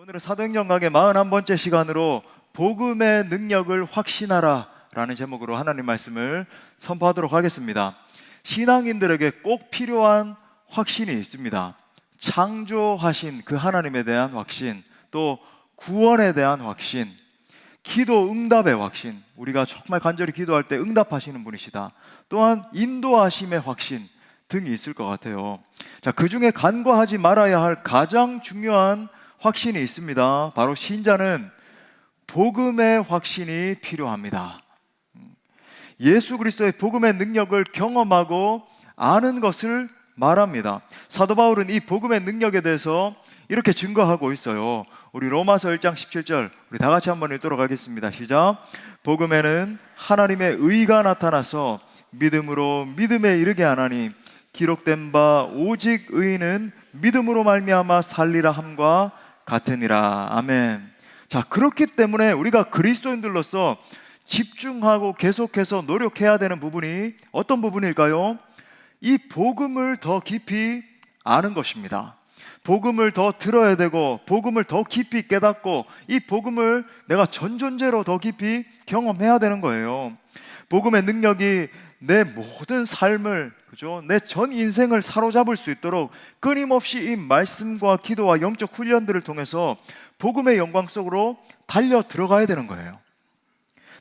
오늘은 사도행전 강의 41번째 시간으로 복음의 능력을 확신하라 라는 제목으로 하나님 말씀을 선포하도록 하겠습니다. 신앙인들에게 꼭 필요한 확신이 있습니다. 창조하신 그 하나님에 대한 확신, 또 구원에 대한 확신, 기도 응답의 확신, 우리가 정말 간절히 기도할 때 응답하시는 분이시다. 또한 인도하심의 확신 등이 있을 것 같아요. 자, 그 중에 간과하지 말아야 할 가장 중요한 확신이 있습니다. 바로 신자는 복음의 확신이 필요합니다. 예수 그리스도의 복음의 능력을 경험하고 아는 것을 말합니다. 사도 바울은 이 복음의 능력에 대해서 이렇게 증거하고 있어요. 우리 로마서 1장 17절 우리 다 같이 한번 읽도록 하겠습니다. 시작. 복음에는 하나님의 의가 나타나서 믿음으로 믿음에 이르게 하나니 기록된 바 오직 의인은 믿음으로 말미암아 살리라 함과 같으니라. 아멘. 자, 그렇기 때문에 우리가 그리스도인들로서 집중하고 계속해서 노력해야 되는 부분이 어떤 부분일까요? 이 복음을 더 깊이 아는 것입니다. 복음을 더 들어야 되고 복음을 더 깊이 깨닫고 이 복음을 내가 전존재로 더 깊이 경험해야 되는 거예요. 복음의 능력이 내 모든 삶을, 그죠? 내 전 인생을 사로잡을 수 있도록 끊임없이 이 말씀과 기도와 영적 훈련들을 통해서 복음의 영광 속으로 달려 들어가야 되는 거예요.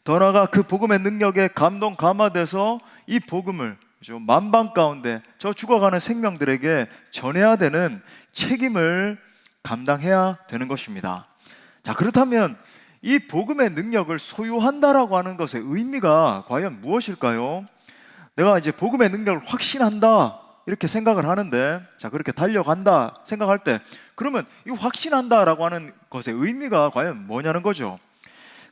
더 나아가 그 복음의 능력에 감동 감화돼서 이 복음을, 그죠? 만방 가운데 저 죽어가는 생명들에게 전해야 되는 책임을 감당해야 되는 것입니다. 자, 그렇다면 이 복음의 능력을 소유한다라고 하는 것의 의미가 과연 무엇일까요? 내가 이제 복음의 능력을 확신한다 이렇게 생각을 하는데, 자, 그렇게 달려간다 생각할 때 그러면 이 확신한다라고 하는 것의 의미가 과연 뭐냐는 거죠.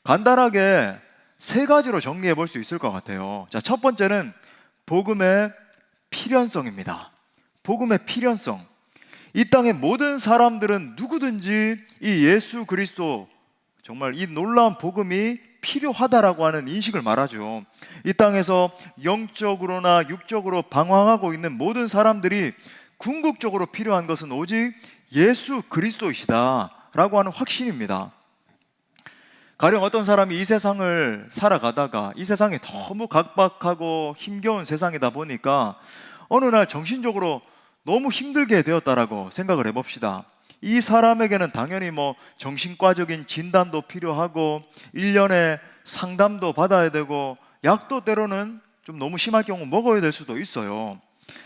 간단하게 세 가지로 정리해 볼 수 있을 것 같아요. 자, 첫 번째는 복음의 필연성입니다. 복음의 필연성. 이 땅의 모든 사람들은 누구든지 이 예수 그리스도, 정말 이 놀라운 복음이 필요하다라고 하는 인식을 말하죠. 이 땅에서 영적으로나 육적으로 방황하고 있는 모든 사람들이 궁극적으로 필요한 것은 오직 예수 그리스도이시다라고 하는 확신입니다. 가령 어떤 사람이 이 세상을 살아가다가 이 세상이 너무 각박하고 힘겨운 세상이다 보니까 어느 날 정신적으로 너무 힘들게 되었다라고 생각을 해봅시다. 이 사람에게는 당연히 정신과적인 진단도 필요하고 1년에 상담도 받아야 되고 약도 때로는 좀 너무 심할 경우 먹어야 될 수도 있어요.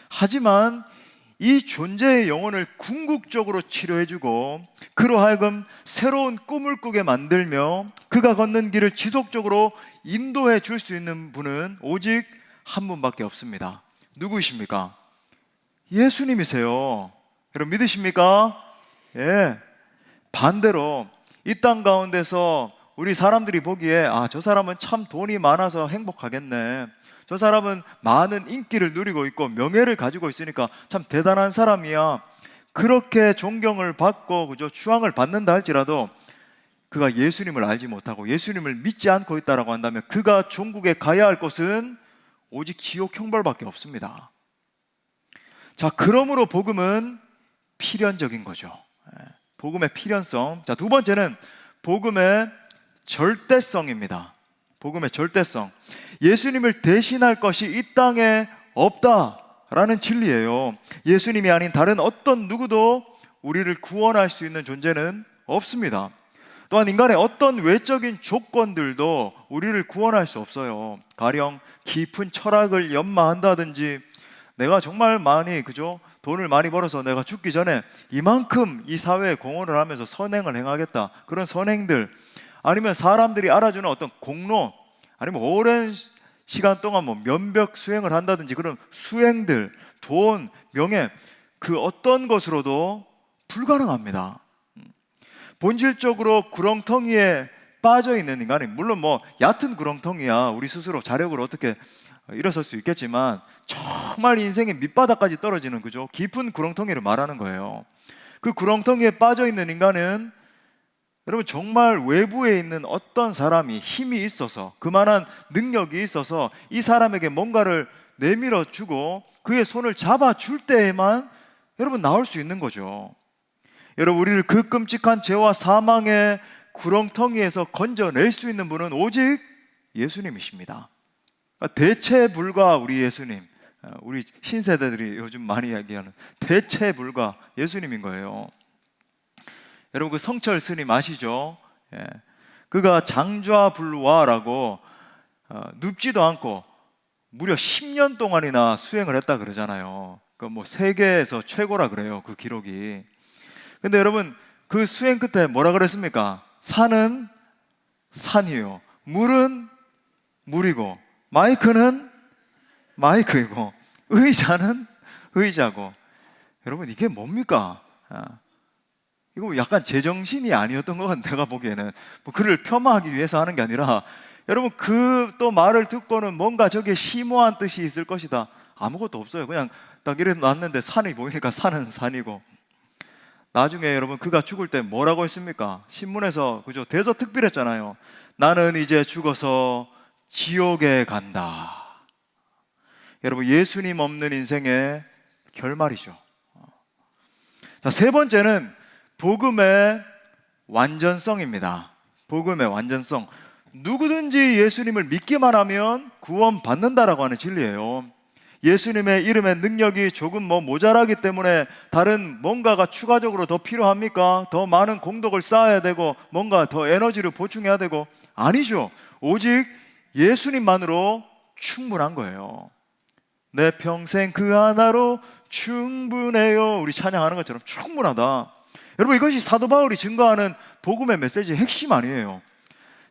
하지만 이 존재의 영혼을 궁극적으로 치료해주고 그로 하여금 새로운 꿈을 꾸게 만들며 그가 걷는 길을 지속적으로 인도해 줄 수 있는 분은 오직 한 분밖에 없습니다. 누구이십니까? 예수님이세요. 여러분 믿으십니까? 예. 반대로 이 땅 가운데서 우리 사람들이 보기에 저 사람은 참 돈이 많아서 행복하겠네, 저 사람은 많은 인기를 누리고 있고 명예를 가지고 있으니까 참 대단한 사람이야, 그렇게 존경을 받고, 그죠, 추앙을 받는다 할지라도 그가 예수님을 알지 못하고 예수님을 믿지 않고 있다라고 한다면 그가 종국에 가야 할 곳은 오직 지옥 형벌밖에 없습니다. 자, 그러므로 복음은 필연적인 거죠. 복음의 필연성. 자, 두 번째는 복음의 절대성입니다. 복음의 절대성. 예수님을 대신할 것이 이 땅에 없다라는 진리예요. 예수님이 아닌 다른 어떤 누구도 우리를 구원할 수 있는 존재는 없습니다. 또한 인간의 어떤 외적인 조건들도 우리를 구원할 수 없어요. 가령 깊은 철학을 연마한다든지, 내가 정말 많이, 그죠, 돈을 많이 벌어서 내가 죽기 전에 이만큼 이 사회에 공헌을 하면서 선행을 행하겠다, 그런 선행들, 아니면 사람들이 알아주는 어떤 공로, 아니면 오랜 시간 동안 면벽 수행을 한다든지 그런 수행들, 돈, 명예, 그 어떤 것으로도 불가능합니다. 본질적으로 구렁텅이에 빠져 있는 인간이, 물론 얕은 구렁텅이야 우리 스스로 자력으로 어떻게 일어설 수 있겠지만 정말 인생의 밑바닥까지 떨어지는, 그죠, 깊은 구렁텅이를 말하는 거예요. 그 구렁텅이에 빠져 있는 인간은, 여러분, 정말 외부에 있는 어떤 사람이 힘이 있어서, 그만한 능력이 있어서 이 사람에게 뭔가를 내밀어 주고 그의 손을 잡아줄 때에만 여러분 나올 수 있는 거죠. 여러분, 우리를 그 끔찍한 죄와 사망의 구렁텅이에서 건져낼 수 있는 분은 오직 예수님이십니다. 대체 불가 우리 예수님, 우리 신세대들이 요즘 많이 이야기하는 대체 불가 예수님인 거예요. 여러분, 그 성철 스님 아시죠? 예. 그가 장좌불화라고 눕지도 않고 무려 10년 동안이나 수행을 했다 그러잖아요. 그 뭐 세계에서 최고라 그래요, 그 기록이. 근데 여러분, 그 수행 끝에 뭐라 그랬습니까? 산은 산이요, 물은 물이고, 마이크는 마이크이고, 의자는 의자고. 여러분, 이게 뭡니까? 이거 약간 제정신이 아니었던 것 같아요. 내가 보기에는 뭐 그를 폄하하기 위해서 하는 게 아니라, 여러분, 그 또 말을 듣고는 뭔가 저게 심오한 뜻이 있을 것이다. 아무것도 없어요. 그냥 딱 이래 놨는데 산이 보이니까 산은 산이고. 나중에 여러분, 그가 죽을 때 뭐라고 했습니까? 신문에서 그죠, 대서특필했잖아요. 나는 이제 죽어서 지옥에 간다. 여러분, 예수님 없는 인생의 결말이죠. 자, 세 번째는 복음의 완전성입니다. 복음의 완전성. 누구든지 예수님을 믿기만 하면 구원받는다라고 하는 진리예요. 예수님의 이름의 능력이 조금 모자라기 때문에 다른 뭔가가 추가적으로 더 필요합니까? 더 많은 공덕을 쌓아야 되고 뭔가 더 에너지를 보충해야 되고? 아니죠. 오직 예수님만으로 충분한 거예요. 내 평생 그 하나로 충분해요. 우리 찬양하는 것처럼 충분하다. 여러분, 이것이 사도 바울이 증거하는 복음의 메시지의 핵심 아니에요.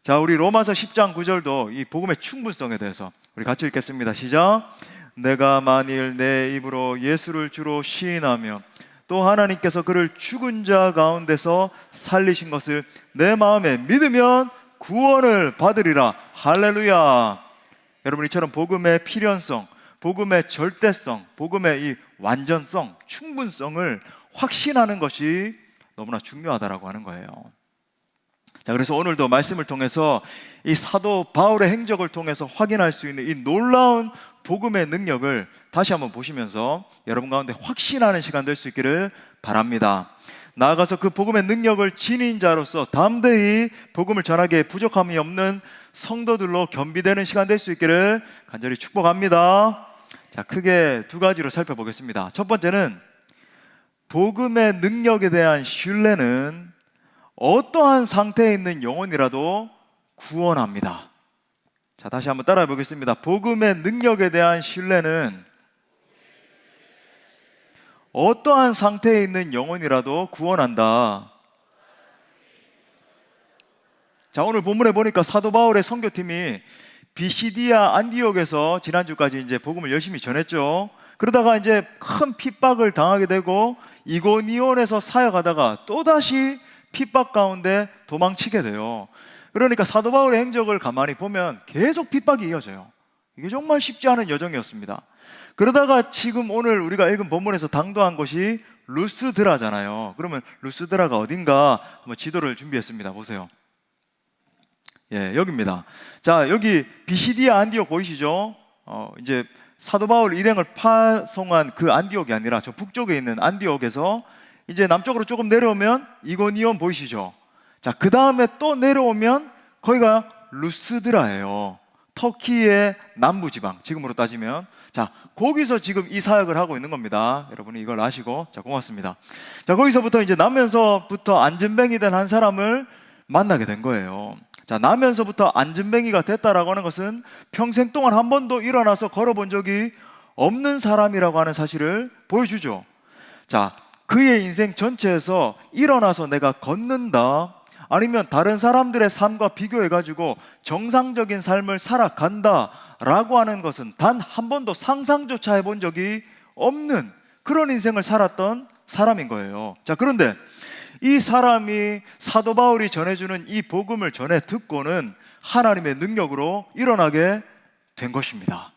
자, 우리 로마서 10장 9절도 이 복음의 충분성에 대해서 우리 같이 읽겠습니다. 시작. 내가 만일 내 입으로 예수를 주로 시인하며 또 하나님께서 그를 죽은 자 가운데서 살리신 것을 내 마음에 믿으면 구원을 받으리라. 할렐루야. 여러분, 이처럼 복음의 필연성, 복음의 절대성, 복음의 이 완전성, 충분성을 확신하는 것이 너무나 중요하다라고 하는 거예요. 자, 그래서 오늘도 말씀을 통해서 이 사도 바울의 행적을 통해서 확인할 수 있는 이 놀라운 복음의 능력을 다시 한번 보시면서 여러분 가운데 확신하는 시간 될 수 있기를 바랍니다. 나아가서 그 복음의 능력을 지닌 자로서 담대히 복음을 전하기에 부족함이 없는 성도들로 겸비되는 시간 될 수 있기를 간절히 축복합니다. 자, 크게 두 가지로 살펴보겠습니다. 첫 번째는 복음의 능력에 대한 신뢰는 어떠한 상태에 있는 영혼이라도 구원합니다. 자, 다시 한번 따라해 보겠습니다. 복음의 능력에 대한 신뢰는 어떠한 상태에 있는 영혼이라도 구원한다. 자, 오늘 본문에 보니까 사도 바울의 선교팀이 비시디아 안디옥에서 지난주까지 이제 복음을 열심히 전했죠. 그러다가 이제 큰 핍박을 당하게 되고 이고니온에서 사역하다가 또다시 핍박 가운데 도망치게 돼요. 그러니까 사도 바울의 행적을 가만히 보면 계속 핍박이 이어져요. 이게 정말 쉽지 않은 여정이었습니다. 그러다가 지금 오늘 우리가 읽은 본문에서 당도한 곳이 루스드라잖아요. 그러면 루스드라가 어딘가 한번 지도를 준비했습니다. 보세요. 예, 여기입니다. 자, 여기 비시디아 안디옥 보이시죠? 이제 사도 바울 일행을 파송한 그 안디옥이 아니라 저 북쪽에 있는 안디옥에서 이제 남쪽으로 조금 내려오면 이고니온 보이시죠? 자, 그 다음에 또 내려오면 거기가 루스드라예요. 터키의 남부지방, 지금으로 따지면. 자, 거기서 지금 이 사역을 하고 있는 겁니다. 여러분이 이걸 아시고. 자, 고맙습니다. 자, 거기서부터 이제 나면서부터 안전뱅이 된 한 사람을 만나게 된 거예요. 자, 나면서부터 안전뱅이가 됐다라고 하는 것은 평생 동안 한 번도 일어나서 걸어본 적이 없는 사람이라고 하는 사실을 보여주죠. 자, 그의 인생 전체에서 일어나서 내가 걷는다, 아니면 다른 사람들의 삶과 비교해가지고 정상적인 삶을 살아간다 라고 하는 것은 단 한 번도 상상조차 해본 적이 없는 그런 인생을 살았던 사람인 거예요. 자, 그런데 이 사람이 사도 바울이 전해주는 이 복음을 전해 듣고는 하나님의 능력으로 일어나게 된 것입니다.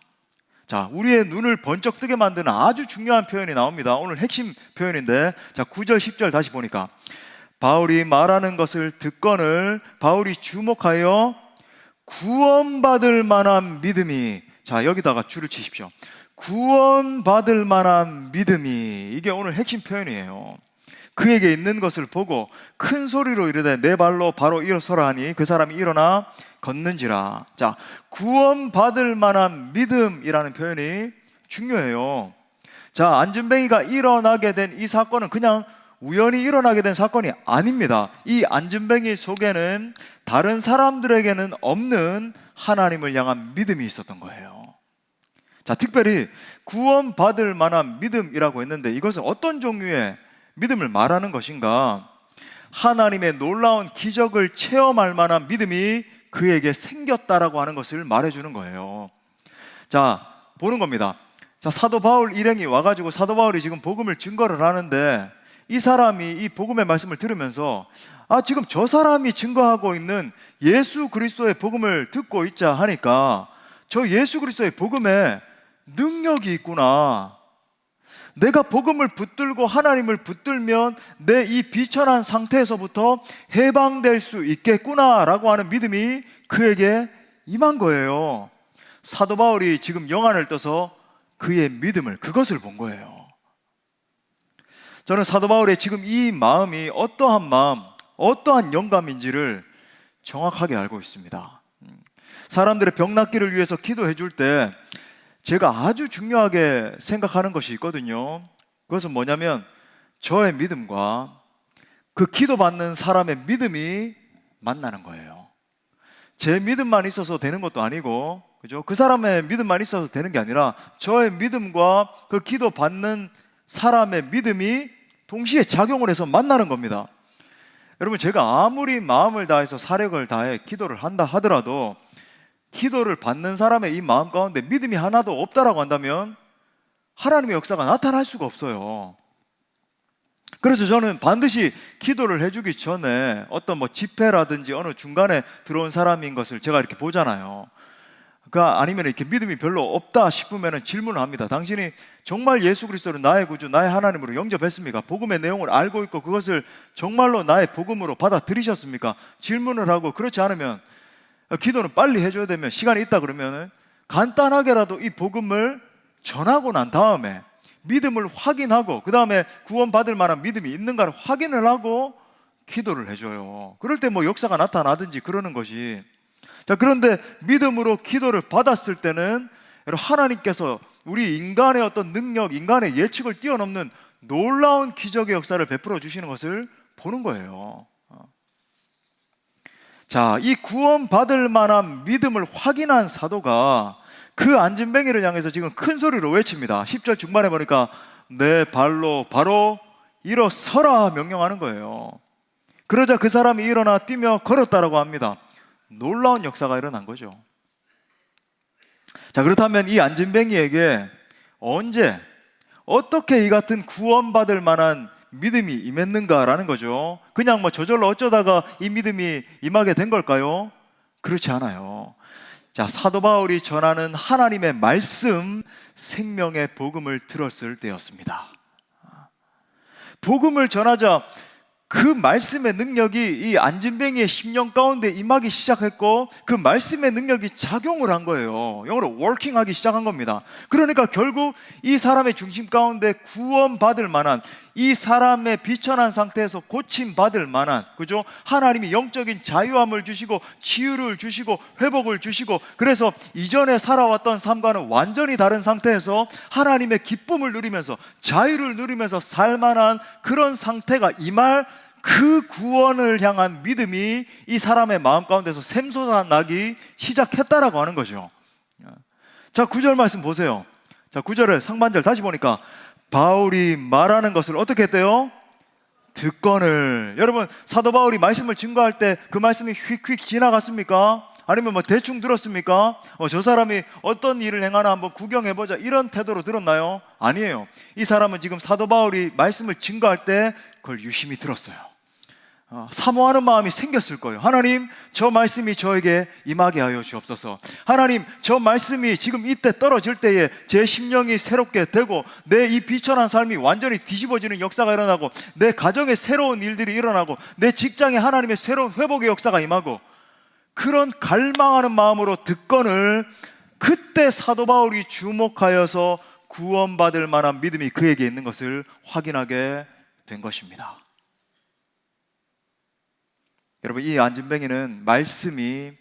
자, 우리의 눈을 번쩍 뜨게 만드는 아주 중요한 표현이 나옵니다. 오늘 핵심 표현인데, 자, 9절 10절 다시 보니까 바울이 말하는 것을 듣거늘 바울이 주목하여 구원받을 만한 믿음이, 자, 여기다가 줄을 치십시오. 구원받을 만한 믿음이, 이게 오늘 핵심 표현이에요. 그에게 있는 것을 보고 큰 소리로 이르되 내 발로 바로 일어서라 하니 그 사람이 일어나 걷는지라. 자, 구원받을 만한 믿음이라는 표현이 중요해요. 자, 안진뱅이가 일어나게 된 이 사건은 그냥 우연히 일어나게 된 사건이 아닙니다. 이 안진뱅이 속에는 다른 사람들에게는 없는 하나님을 향한 믿음이 있었던 거예요. 자, 특별히 구원받을 만한 믿음이라고 했는데 이것은 어떤 종류의 믿음을 말하는 것인가? 하나님의 놀라운 기적을 체험할 만한 믿음이 그에게 생겼다라고 하는 것을 말해주는 거예요. 자, 보는 겁니다. 자, 사도 바울 일행이 와가지고 사도 바울이 지금 복음을 증거를 하는데 이 사람이 이 복음의 말씀을 들으면서 지금 저 사람이 증거하고 있는 예수 그리스도의 복음을 듣고 있자 하니까 저 예수 그리스도의 복음에 능력이 있구나. 내가 복음을 붙들고 하나님을 붙들면 내 이 비천한 상태에서부터 해방될 수 있겠구나라고 하는 믿음이 그에게 임한 거예요. 사도 바울이 지금 영안을 떠서 그의 믿음을, 그것을 본 거예요. 저는 사도 바울의 지금 이 마음이 어떠한 마음, 어떠한 영감인지를 정확하게 알고 있습니다. 사람들의 병 낫기를 위해서 기도해 줄 때 제가 아주 중요하게 생각하는 것이 있거든요. 그것은 뭐냐면 저의 믿음과 그 기도받는 사람의 믿음이 만나는 거예요. 제 믿음만 있어서 되는 것도 아니고, 그죠? 그 사람의 믿음만 있어서 되는 게 아니라 저의 믿음과 그 기도받는 사람의 믿음이 동시에 작용을 해서 만나는 겁니다. 여러분, 제가 아무리 마음을 다해서 사력을 다해 기도를 한다 하더라도 기도를 받는 사람의 이 마음 가운데 믿음이 하나도 없다라고 한다면 하나님의 역사가 나타날 수가 없어요. 그래서 저는 반드시 기도를 해주기 전에 어떤 집회라든지 어느 중간에 들어온 사람인 것을 제가 이렇게 보잖아요. 아니면 이렇게 믿음이 별로 없다 싶으면 질문을 합니다. 당신이 정말 예수 그리스도를 나의 구주, 나의 하나님으로 영접했습니까? 복음의 내용을 알고 있고 그것을 정말로 나의 복음으로 받아들이셨습니까? 질문을 하고, 그렇지 않으면 기도는 빨리 해줘야 되면, 시간이 있다 그러면 간단하게라도 이 복음을 전하고 난 다음에 믿음을 확인하고, 그 다음에 구원받을 만한 믿음이 있는가를 확인을 하고 기도를 해줘요. 그럴 때 역사가 나타나든지 그러는 것이. 자, 그런데 믿음으로 기도를 받았을 때는 하나님께서 우리 인간의 어떤 능력, 인간의 예측을 뛰어넘는 놀라운 기적의 역사를 베풀어 주시는 것을 보는 거예요. 자, 이 구원받을 만한 믿음을 확인한 사도가 그 안진뱅이를 향해서 지금 큰 소리로 외칩니다. 10절 중반에 보니까 내 발로 바로 일어서라 명령하는 거예요. 그러자 그 사람이 일어나 뛰며 걸었다라고 합니다. 놀라운 역사가 일어난 거죠. 자, 그렇다면 이 안진뱅이에게 언제, 어떻게 이 같은 구원받을 만한 믿음이 임했는가라는 거죠. 그냥 저절로 어쩌다가 이 믿음이 임하게 된 걸까요? 그렇지 않아요. 자, 사도 바울이 전하는 하나님의 말씀, 생명의 복음을 들었을 때였습니다. 복음을 전하자 그 말씀의 능력이 이 안진뱅이의 심령 가운데 임하기 시작했고, 그 말씀의 능력이 작용을 한 거예요. 영어로 working하기 시작한 겁니다. 그러니까 결국 이 사람의 중심 가운데 구원받을 만한, 이 사람의 비천한 상태에서 고침받을 만한, 그죠? 하나님이 영적인 자유함을 주시고 치유를 주시고 회복을 주시고, 그래서 이전에 살아왔던 삶과는 완전히 다른 상태에서 하나님의 기쁨을 누리면서 자유를 누리면서 살만한 그런 상태가 임할, 그 구원을 향한 믿음이 이 사람의 마음 가운데서 샘솟아나기 시작했다라고 하는 거죠. 자, 9절 말씀 보세요. 자, 9절을 상반절 다시 보니까 바울이 말하는 것을 어떻게 했대요? 듣거늘. 여러분, 사도 바울이 말씀을 증거할 때 그 말씀이 휙휙 지나갔습니까? 아니면 대충 들었습니까? 저 사람이 어떤 일을 행하나 한번 구경해보자, 이런 태도로 들었나요? 아니에요. 이 사람은 지금 사도 바울이 말씀을 증거할 때 그걸 유심히 들었어요. 사모하는 마음이 생겼을 거예요. 하나님, 저 말씀이 저에게 임하게 하여 주옵소서. 하나님, 저 말씀이 지금 이때 떨어질 때에 제 심령이 새롭게 되고 내 이 비천한 삶이 완전히 뒤집어지는 역사가 일어나고, 내 가정에 새로운 일들이 일어나고, 내 직장에 하나님의 새로운 회복의 역사가 임하고, 그런 갈망하는 마음으로 듣거늘, 그때 사도 바울이 주목하여서 구원받을 만한 믿음이 그에게 있는 것을 확인하게 된 것입니다. 여러분, 이 안진뱅이는 말씀이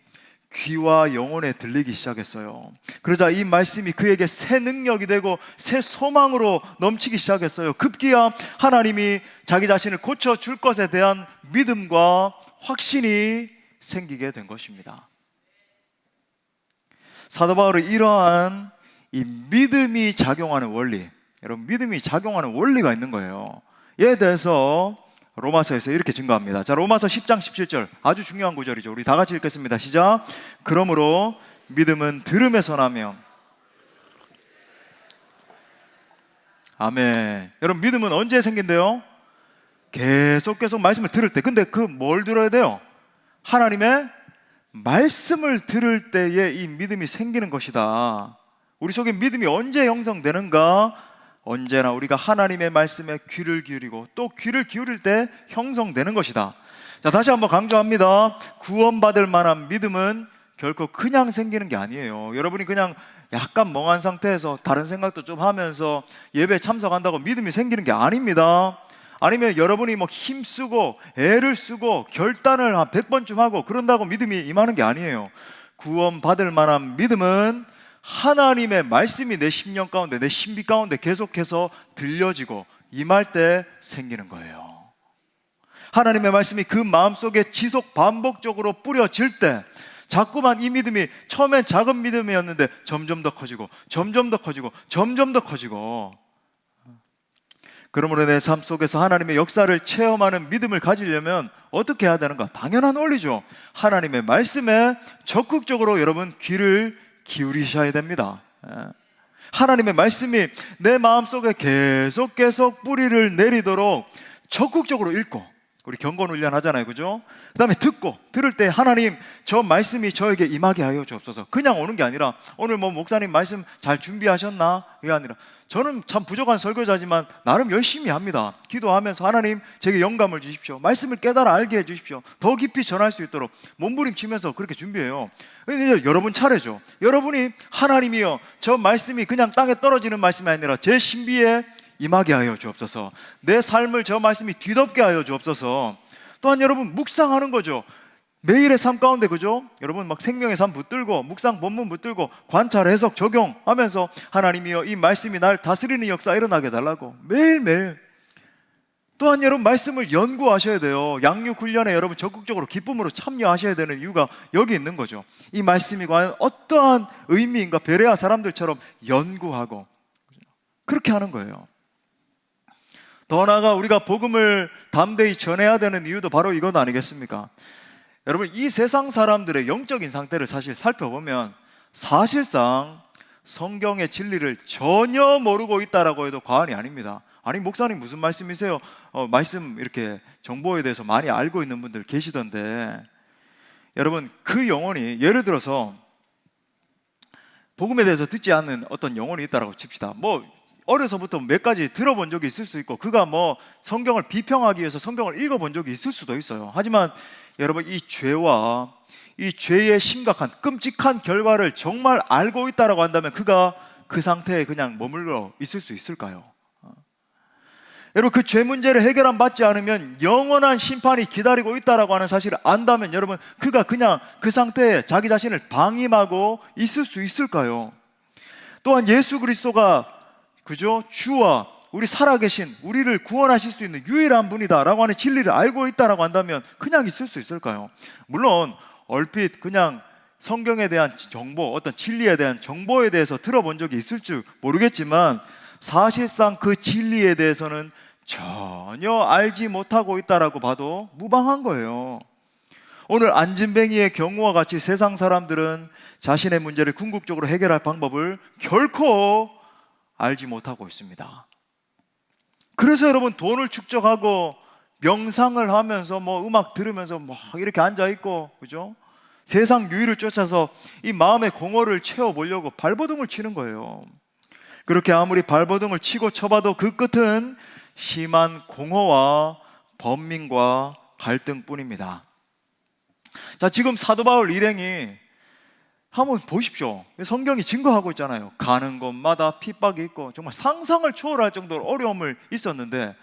귀와 영혼에 들리기 시작했어요. 그러자 이 말씀이 그에게 새 능력이 되고 새 소망으로 넘치기 시작했어요. 급기야 하나님이 자기 자신을 고쳐줄 것에 대한 믿음과 확신이 생기게 된 것입니다. 사도 바울은 이러한 이 믿음이 작용하는 원리, 여러분, 믿음이 작용하는 원리가 있는 거예요. 이에 대해서 로마서에서 이렇게 증거합니다. 자, 로마서 10장 17절, 아주 중요한 구절이죠. 우리 다 같이 읽겠습니다. 시작. 그러므로 믿음은 들음에서 나며. 아멘. 여러분, 믿음은 언제 생긴대요? 계속 말씀을 들을 때. 근데 그 뭘 들어야 돼요? 하나님의 말씀을 들을 때에 이 믿음이 생기는 것이다. 우리 속에 믿음이 언제 형성되는가? 언제나 우리가 하나님의 말씀에 귀를 기울이고 또 귀를 기울일 때 형성되는 것이다. 자, 다시 한번 강조합니다. 구원받을 만한 믿음은 결코 그냥 생기는 게 아니에요. 여러분이 그냥 약간 멍한 상태에서 다른 생각도 좀 하면서 예배에 참석한다고 믿음이 생기는 게 아닙니다. 아니면 여러분이 뭐 힘쓰고 애를 쓰고 결단을 한 100번쯤 하고 그런다고 믿음이 임하는 게 아니에요. 구원받을 만한 믿음은 하나님의 말씀이 내 심령 가운데, 내 신비 가운데 계속해서 들려지고 임할 때 생기는 거예요. 하나님의 말씀이 그 마음속에 지속 반복적으로 뿌려질 때 자꾸만 이 믿음이 처음엔 작은 믿음이었는데 점점 더 커지고 점점 더 커지고 점점 더 커지고, 그러므로 내 삶 속에서 하나님의 역사를 체험하는 믿음을 가지려면 어떻게 해야 되는가? 당연한 원리죠. 하나님의 말씀에 적극적으로 여러분 귀를 기울이셔야 됩니다. 하나님의 말씀이 내 마음속에 계속 뿌리를 내리도록 적극적으로 읽고, 우리 경건훈련 하잖아요, 그죠? 그 다음에 듣고, 들을 때 하나님 저 말씀이 저에게 임하게 하여 주옵소서. 그냥 오는 게 아니라 오늘 뭐 목사님 말씀 잘 준비하셨나? 이게 아니라 저는 참 부족한 설교자지만 나름 열심히 합니다. 기도하면서 하나님 제게 영감을 주십시오. 말씀을 깨달아 알게 해주십시오. 더 깊이 전할 수 있도록 몸부림치면서 그렇게 준비해요. 이제 여러분 차례죠. 여러분이 하나님이여 저 말씀이 그냥 땅에 떨어지는 말씀이 아니라 제 신비에 임하게 하여 주옵소서. 내 삶을 저 말씀이 뒤덮게 하여 주옵소서. 또한 여러분 묵상하는 거죠. 매일의 삶 가운데, 그죠? 여러분 막 생명의 삶 붙들고 묵상 본문 붙들고 관찰 해석 적용하면서 하나님이여 이 말씀이 날 다스리는 역사 일어나게 해달라고 매일매일. 또한 여러분 말씀을 연구하셔야 돼요. 양육 훈련에 여러분 적극적으로 기쁨으로 참여하셔야 되는 이유가 여기 있는 거죠. 이 말씀이 과연 어떠한 의미인가 베레아 사람들처럼 연구하고 그렇게 하는 거예요. 더 나아가 우리가 복음을 담대히 전해야 되는 이유도 바로 이것 아니겠습니까? 여러분 이 세상 사람들의 영적인 상태를 사실 살펴보면 사실상 성경의 진리를 전혀 모르고 있다라고 해도 과언이 아닙니다. 아니 목사님 무슨 말씀이세요? 말씀 이렇게 정보에 대해서 많이 알고 있는 분들 계시던데, 여러분 그 영혼이 예를 들어서 복음에 대해서 듣지 않는 어떤 영혼이 있다라고 칩시다. 뭐 어려서부터 몇 가지 들어본 적이 있을 수 있고 그가 뭐 성경을 비평하기 위해서 성경을 읽어본 적이 있을 수도 있어요. 하지만 여러분 이 죄와 이 죄의 심각한 끔찍한 결과를 정말 알고 있다라고 한다면 그가 그 상태에 그냥 머물러 있을 수 있을까요? 여러분 그 죄 문제를 해결 받지 않으면 영원한 심판이 기다리고 있다라고 하는 사실을 안다면 여러분 그가 그냥 그 상태에 자기 자신을 방임하고 있을 수 있을까요? 또한 예수 그리스도가 그죠? 주와 우리 살아계신 우리를 구원하실 수 있는 유일한 분이다라고 하는 진리를 알고 있다라고 한다면 그냥 있을 수 있을까요? 물론 얼핏 그냥 성경에 대한 정보, 어떤 진리에 대한 정보에 대해서 들어본 적이 있을 줄 모르겠지만 사실상 그 진리에 대해서는 전혀 알지 못하고 있다라고 봐도 무방한 거예요. 오늘 안진뱅이의 경우와 같이 세상 사람들은 자신의 문제를 궁극적으로 해결할 방법을 결코 알지 못하고 있습니다. 그래서 여러분 돈을 축적하고 명상을 하면서 뭐 음악 들으면서 막 이렇게 앉아있고 그죠? 세상 유의를 쫓아서 이 마음의 공허를 채워보려고 발버둥을 치는 거예요. 그렇게 아무리 발버둥을 치고 쳐봐도 그 끝은 심한 공허와 번민과 갈등뿐입니다. 자, 지금 사도 바울 일행이 한번 보십시오. 성경이 증거하고 있잖아요. 가는 곳마다 핍박이 있고 정말 상상을 초월할 정도로 어려움을 있었는데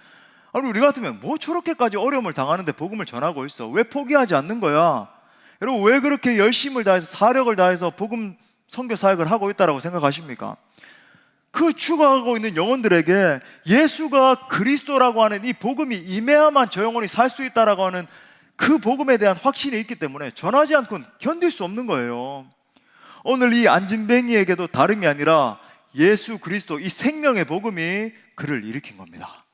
아니 우리 같으면 뭐 저렇게까지 어려움을 당하는데 복음을 전하고 있어? 왜 포기하지 않는 거야? 여러분 왜 그렇게 열심을 다해서 사력을 다해서 복음 선교 사역을 하고 있다라고 생각하십니까? 그 죽어가고 있는 영혼들에게 예수가 그리스도라고 하는 이 복음이 임해야만 저 영혼이 살 수 있다라고 하는 그 복음에 대한 확신이 있기 때문에 전하지 않고는 견딜 수 없는 거예요. 오늘 이 안진뱅이에게도 다름이 아니라 예수 그리스도 이 생명의 복음이 그를 일으킨 겁니다.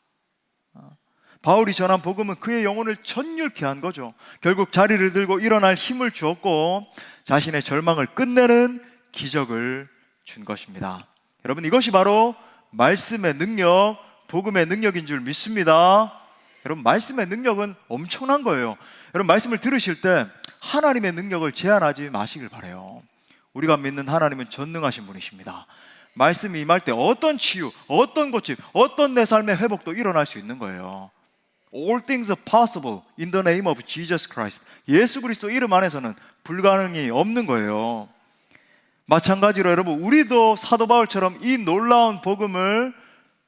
바울이 전한 복음은 그의 영혼을 전율케 한 거죠. 결국 자리를 들고 일어날 힘을 주었고 자신의 절망을 끝내는 기적을 준 것입니다. 여러분 이것이 바로 말씀의 능력, 복음의 능력인 줄 믿습니다. 여러분 말씀의 능력은 엄청난 거예요. 여러분 말씀을 들으실 때 하나님의 능력을 제한하지 마시길 바라요. 우리가 믿는 하나님은 전능하신 분이십니다. 말씀이 임할 때 어떤 치유, 어떤 고침, 어떤 내 삶의 회복도 일어날 수 있는 거예요. All things are possible in the name of Jesus Christ. 예수 그리스도 이름 안에서는 불가능이 없는 거예요. 마찬가지로 여러분 우리도 사도 바울처럼 이 놀라운 복음을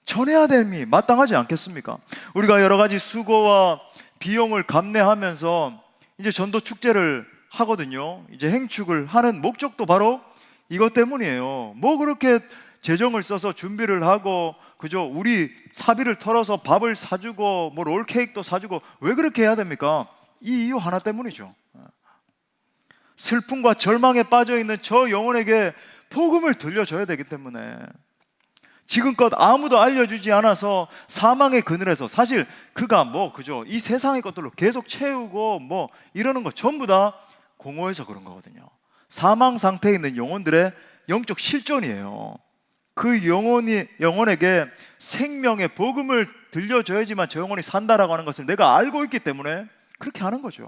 전해야 됨이 마땅하지 않겠습니까? 우리가 여러 가지 수고와 비용을 감내하면서 이제 전도 축제를 하거든요. 이제 행축을 하는 목적도 바로 이것 때문이에요. 뭐 그렇게 재정을 써서 준비를 하고 그죠? 우리 사비를 털어서 밥을 사주고 뭐 롤케이크도 사주고 왜 그렇게 해야 됩니까? 이 이유 하나 때문이죠. 슬픔과 절망에 빠져있는 저 영혼에게 복음을 들려줘야 되기 때문에 지금껏 아무도 알려주지 않아서 사망의 그늘에서 사실 그가 뭐 그죠? 이 세상의 것들로 계속 채우고 뭐 이러는 거 전부 다 공허해서 그런 거거든요. 사망 상태에 있는 영혼들의 영적 실존이에요. 그 영혼에게 생명의 복음을 들려줘야지만 저 영혼이 산다라고 하는 것을 내가 알고 있기 때문에 그렇게 하는 거죠.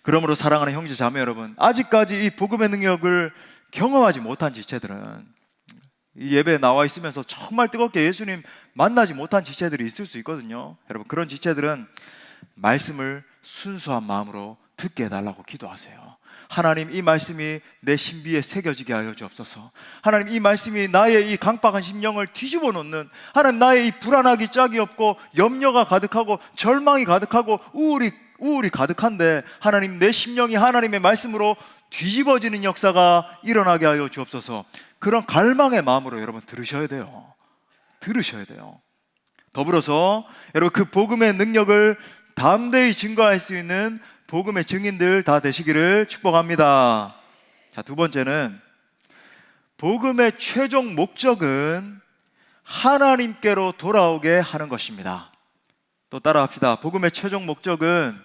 그러므로 사랑하는 형제 자매 여러분, 아직까지 이 복음의 능력을 경험하지 못한 지체들은 이 예배에 나와 있으면서 정말 뜨겁게 예수님 만나지 못한 지체들이 있을 수 있거든요. 여러분 그런 지체들은 말씀을 순수한 마음으로 듣게 해달라고 기도하세요. 하나님 이 말씀이 내 신비에 새겨지게 하여 주옵소서. 하나님 이 말씀이 나의 이 강박한 심령을 뒤집어 놓는, 하나님 나의 이 불안하기 짝이 없고 염려가 가득하고 절망이 가득하고 우울이 가득한데 하나님 내 심령이 하나님의 말씀으로 뒤집어지는 역사가 일어나게 하여 주옵소서. 그런 갈망의 마음으로 여러분 들으셔야 돼요. 더불어서 여러분 그 복음의 능력을 담대히 증거할 수 있는 복음의 증인들 다 되시기를 축복합니다. 자, 두 번째는 복음의 최종 목적은 하나님께로 돌아오게 하는 것입니다. 또 따라합시다. 복음의 최종 목적은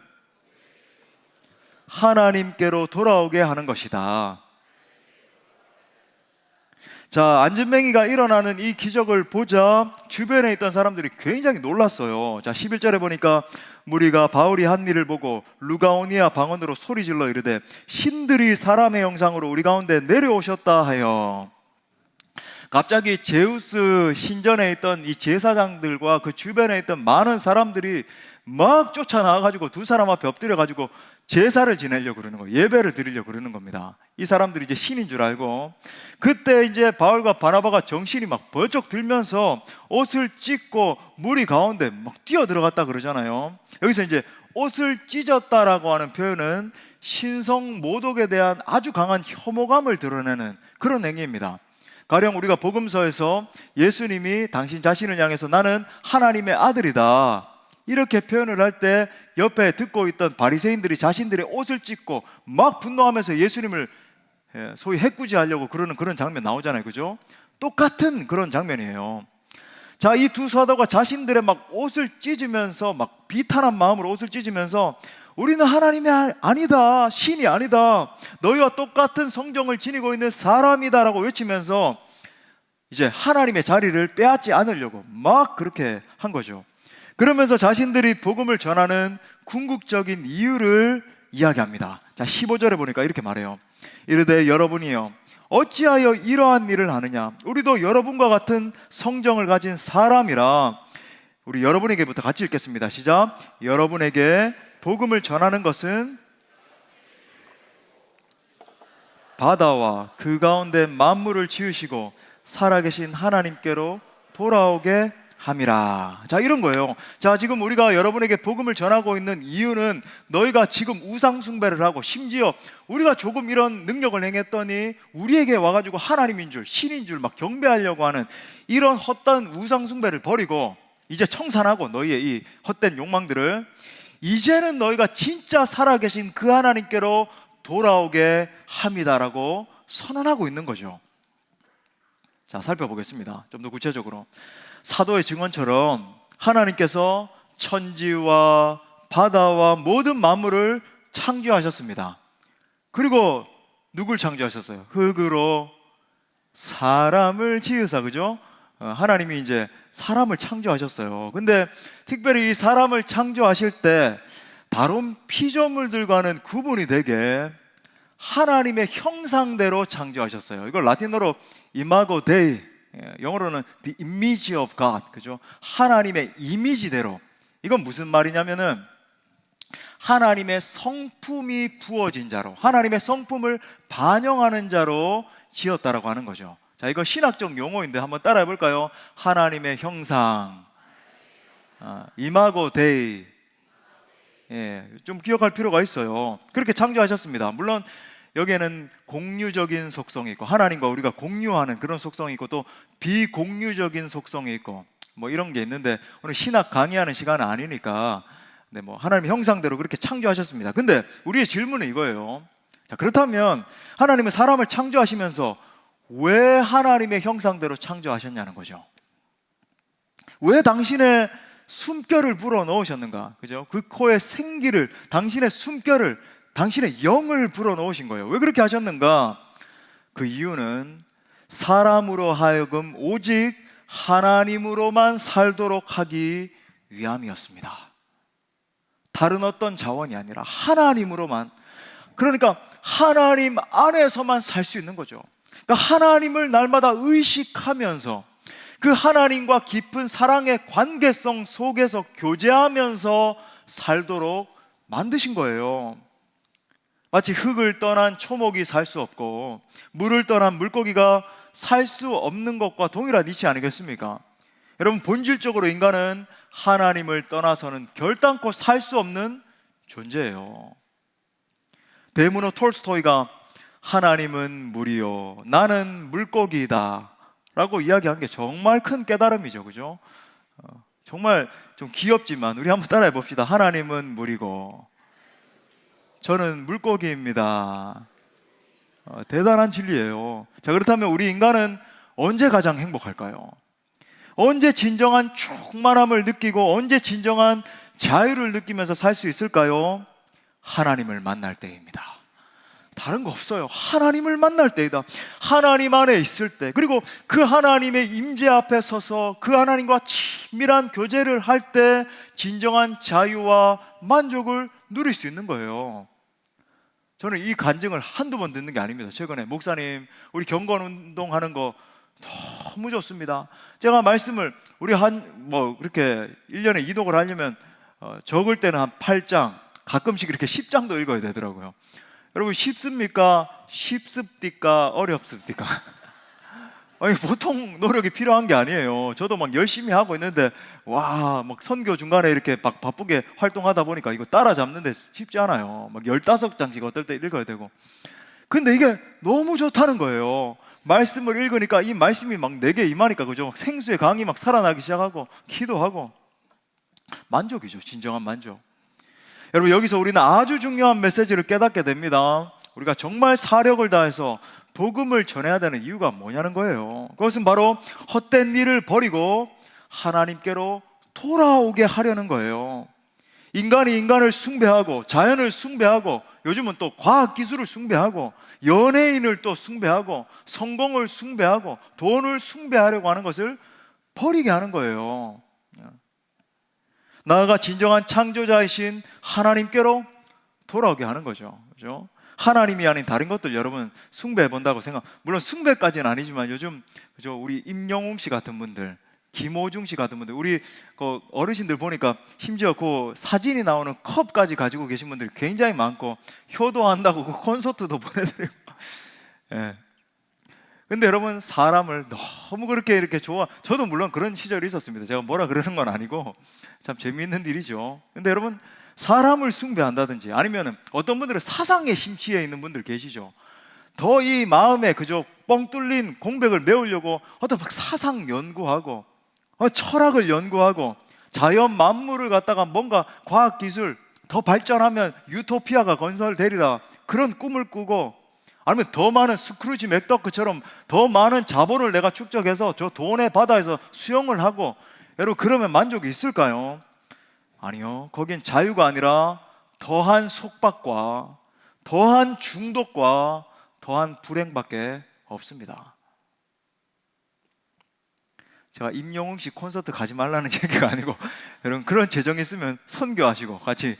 하나님께로 돌아오게 하는 것이다. 자, 안진뱅이가 일어나는 이 기적을 보자 주변에 있던 사람들이 굉장히 놀랐어요. 자, 11절에 보니까 무리가 바울이 한 일을 보고 루가오니아 방언으로 소리질러 이르되 신들이 사람의 형상으로 우리 가운데 내려오셨다 하여. 갑자기 제우스 신전에 있던 이 제사장들과 그 주변에 있던 많은 사람들이 막 쫓아나와가지고 두 사람 앞에 엎드려가지고 제사를 지내려고 그러는 거예요. 예배를 드리려고 그러는 겁니다. 이 사람들이 이제 신인 줄 알고, 그때 이제 바울과 바나바가 정신이 막 번쩍 들면서 옷을 찢고 무리 가운데 막 뛰어 들어갔다 그러잖아요. 여기서 이제 옷을 찢었다라고 하는 표현은 신성 모독에 대한 아주 강한 혐오감을 드러내는 그런 행위입니다. 가령 우리가 복음서에서 예수님이 당신 자신을 향해서 나는 하나님의 아들이다 이렇게 표현을 할 때 옆에 듣고 있던 바리새인들이 자신들의 옷을 찢고 막 분노하면서 예수님을 소위 해꾸지하려고 그러는 그런 장면 나오잖아요. 그죠? 똑같은 그런 장면이에요. 자, 이 두 사도가 자신들의 막 옷을 찢으면서 막 비탄한 마음으로 옷을 찢으면서 우리는 하나님이 아니다, 신이 아니다, 너희와 똑같은 성정을 지니고 있는 사람이다라고 외치면서 이제 하나님의 자리를 빼앗지 않으려고 막 그렇게 한 거죠. 그러면서 자신들이 복음을 전하는 궁극적인 이유를 이야기합니다. 자, 15절에 보니까 이렇게 말해요. 이르되 여러분이요 어찌하여 이러한 일을 하느냐, 우리도 여러분과 같은 성정을 가진 사람이라. 우리 여러분에게부터 같이 읽겠습니다. 시작. 여러분에게 복음을 전하는 것은 바다와 그 가운데 만물을 지으시고 살아계신 하나님께로 돌아오게 함이라. 자, 이런 거예요. 자, 지금 우리가 여러분에게 복음을 전하고 있는 이유는 너희가 지금 우상 숭배를 하고 심지어 우리가 조금 이런 능력을 행했더니 우리에게 와가지고 하나님인 줄, 신인 줄 막 경배하려고 하는 이런 헛된 우상 숭배를 버리고 이제 청산하고 너희의 이 헛된 욕망들을 이제는 너희가 진짜 살아계신 그 하나님께로 돌아오게 합니다라고 선언하고 있는 거죠. 자, 살펴보겠습니다. 좀 더 구체적으로. 사도의 증언처럼 하나님께서 천지와 바다와 모든 만물을 창조하셨습니다. 그리고 누굴 창조하셨어요? 흙으로 사람을 지으사, 그죠? 하나님이 이제 사람을 창조하셨어요. 근데 특별히 이 사람을 창조하실 때 다른 피조물들과는 구분이 되게 하나님의 형상대로 창조하셨어요. 이걸 라틴어로 imago Dei, 영어로는 the image of God, 그죠? 하나님의 이미지대로. 이건 무슨 말이냐면은 하나님의 성품이 부어진 자로, 하나님의 성품을 반영하는 자로 지었다라고 하는 거죠. 자, 이거 신학적 용어인데 한번 따라해 볼까요? 하나님의 형상, imago Dei. 좀 기억할 필요가 있어요. 그렇게 창조하셨습니다. 물론 여기에는 공유적인 속성이 있고 하나님과 우리가 공유하는 그런 속성이 있고 또 비공유적인 속성이 있고 뭐 이런 게 있는데 오늘 신학 강의하는 시간은 아니니까 뭐 하나님의 형상대로 그렇게 창조하셨습니다. 근데 우리의 질문은 이거예요. 자, 그렇다면 하나님은 사람을 창조하시면서 왜 하나님의 형상대로 창조하셨냐는 거죠. 왜 당신의 숨결을 불어 넣으셨는가? 그죠? 그 코에 생기를, 당신의 숨결을, 당신의 영을 불어 넣으신 거예요. 왜 그렇게 하셨는가? 그 이유는 사람으로 하여금 오직 하나님으로만 살도록 하기 위함이었습니다. 다른 어떤 자원이 아니라 하나님으로만. 그러니까 하나님 안에서만 살 수 있는 거죠. 그러니까 하나님을 날마다 의식하면서 그 하나님과 깊은 사랑의 관계성 속에서 교제하면서 살도록 만드신 거예요. 마치 흙을 떠난 초목이 살 수 없고 물을 떠난 물고기가 살 수 없는 것과 동일한 이치 아니겠습니까? 여러분, 본질적으로 인간은 하나님을 떠나서는 결단코 살 수 없는 존재예요. 대문호 톨스토이가 하나님은 물이요 나는 물고기이다 라고 이야기한 게 정말 큰 깨달음이죠. 그죠? 정말 좀 귀엽지만 우리 한번 따라해 봅시다. 하나님은 물이고 저는 물고기입니다. 대단한 진리예요. 자, 그렇다면 우리 인간은 언제 가장 행복할까요? 언제 진정한 충만함을 느끼고 언제 진정한 자유를 느끼면서 살 수 있을까요? 하나님을 만날 때입니다. 다른 거 없어요. 하나님을 만날 때이다. 하나님 안에 있을 때, 그리고 그 하나님의 임재 앞에 서서 그 하나님과 친밀한 교제를 할 때 진정한 자유와 만족을 누릴 수 있는 거예요. 저는 이 간증을 한두 번 듣는 게 아닙니다. 최근에 목사님 우리 경건 운동하는 거 너무 좋습니다. 제가 말씀을 우리 이렇게 1년에 이독을 하려면 적을 때는 한 8장, 가끔씩 이렇게 10장도 읽어야 되더라고요. 여러분, 쉽습니까? 쉽습니까? 어렵습니까? 아니, 보통 노력이 필요한 게 아니에요. 저도 막 열심히 하고 있는데 막 선교 중간에 이렇게 막 바쁘게 활동하다 보니까 이거 따라잡는데 쉽지 않아요. 막 15장씩 어떨 때 읽어야 되고. 근데 이게 너무 좋다는 거예요. 말씀을 읽으니까 이 말씀이 막 내게 임하니까, 그죠? 막 생수의 강이 막 살아나기 시작하고 기도하고 만족이죠. 진정한 만족. 여러분, 여기서 우리는 아주 중요한 메시지를 깨닫게 됩니다. 우리가 정말 사력을 다해서 복음을 전해야 되는 이유가 뭐냐는 거예요. 그것은 바로 헛된 일을 버리고 하나님께로 돌아오게 하려는 거예요. 인간이 인간을 숭배하고 자연을 숭배하고 요즘은 또 과학기술을 숭배하고 연예인을 또 숭배하고 성공을 숭배하고 돈을 숭배하려고 하는 것을 버리게 하는 거예요. 나아가 진정한 창조자이신 하나님께로 돌아오게 하는 거죠. 그죠? 하나님이 아닌 다른 것들 여러분 숭배해 본다고 생각. 물론 숭배까지는 아니지만 요즘 그죠? 우리 임영웅 씨 같은 분들, 김호중 씨 같은 분들, 우리 그 어르신들 보니까 심지어 그 사진이 나오는 컵까지 가지고 계신 분들이 굉장히 많고 효도한다고 그 콘서트도 보내드리고. 예. 근데 여러분, 사람을 너무 그렇게 이렇게 저도 물론 그런 시절이 있었습니다. 제가 뭐라 그러는 건 아니고 참 재미있는 일이죠. 근데 여러분, 사람을 숭배한다든지 아니면 어떤 분들은 사상에 심취해 있는 분들 계시죠. 더 이 마음에 그저 뻥 뚫린 공백을 메우려고 어떤 막 사상 연구하고 철학을 연구하고 자연 만물을 갖다가 뭔가 과학기술 더 발전하면 유토피아가 건설되리라 그런 꿈을 꾸고, 아니면 더 많은 스크루지 맥더크처럼 더 많은 자본을 내가 축적해서 저 돈의 바다에서 수영을 하고, 여러분 그러면 만족이 있을까요? 아니요. 거긴 자유가 아니라 더한 속박과 더한 중독과 더한 불행밖에 없습니다. 제가 임영웅 씨 콘서트 가지 말라는 얘기가 아니고, 여러분 그런 재정이 있으면 선교하시고 같이.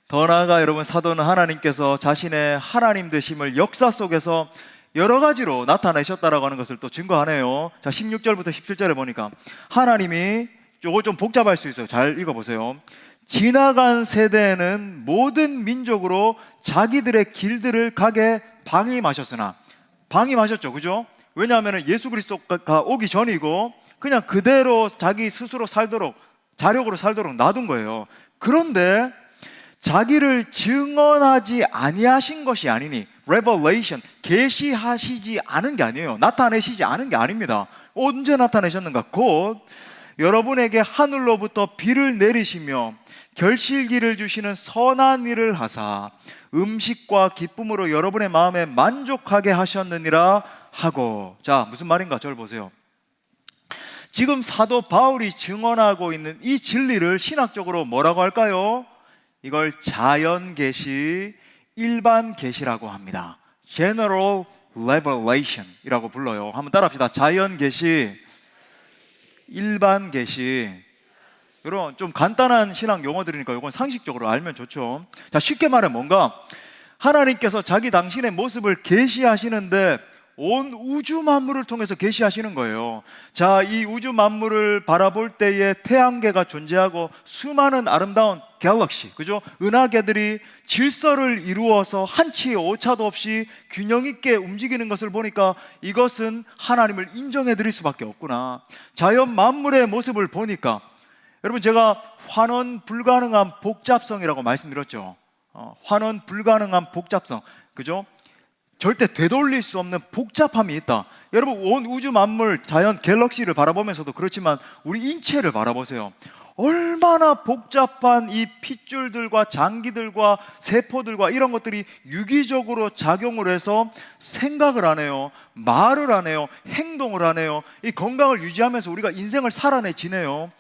더 나아가 여러분, 사도는 하나님께서 자신의 하나님 되심을 역사 속에서 여러 가지로 나타내셨다라고 하는 것을 또 증거하네요. 자, 16절부터 17절에 보니까 하나님이, 이거 좀 복잡할 수 있어요. 잘 읽어보세요. 지나간 세대에는 모든 민족으로 자기들의 길들을 가게 방임하셨으나, 방임하셨죠, 그죠? 왜냐하면 예수 그리스도가 오기 전이고 그냥 그대로 자기 스스로 살도록, 자력으로 살도록 놔둔 거예요. 그런데 자기를 증언하지 아니하신 것이 아니니, revelation, 계시하시지 않은 게 아니에요. 나타내시지 않은 게 아닙니다. 언제 나타내셨는가? 곧 여러분에게 하늘로부터 비를 내리시며 결실기를 주시는 선한 일을 하사 음식과 기쁨으로 여러분의 마음에 만족하게 하셨느니라 하고. 자, 무슨 말인가? 저를 보세요. 지금 사도 바울이 증언하고 있는 이 진리를 신학적으로 뭐라고 할까요? 이걸 자연 계시, 일반 계시라고 합니다. General Revelation 이라고 불러요. 한번 따라합시다. 자연 계시, 일반 계시. 여러분 좀 간단한 신학 용어들이니까 이건 상식적으로 알면 좋죠. 자, 쉽게 말해 뭔가 하나님께서 자기 당신의 모습을 계시하시는데 온 우주 만물을 통해서 계시하시는 거예요. 자, 이 우주 만물을 바라볼 때에 태양계가 존재하고 수많은 아름다운 갤럭시, 그죠? 은하계들이 질서를 이루어서 한치의 오차도 없이 균형 있게 움직이는 것을 보니까 이것은 하나님을 인정해 드릴 수밖에 없구나. 자연 만물의 모습을 보니까, 여러분 제가 환원 불가능한 복잡성이라고 말씀드렸죠. 환원 불가능한 복잡성, 그죠? 절대 되돌릴 수 없는 복잡함이 있다. 여러분 온 우주 만물, 자연 갤럭시를 바라보면서도 그렇지만 우리 인체를 바라보세요. 얼마나 복잡한 이 핏줄들과 장기들과 세포들과 이런 것들이 유기적으로 작용을 해서 생각을 하네요, 말을 하네요, 행동을 하네요. 이 건강을 유지하면서 우리가 인생을 살아내지네요.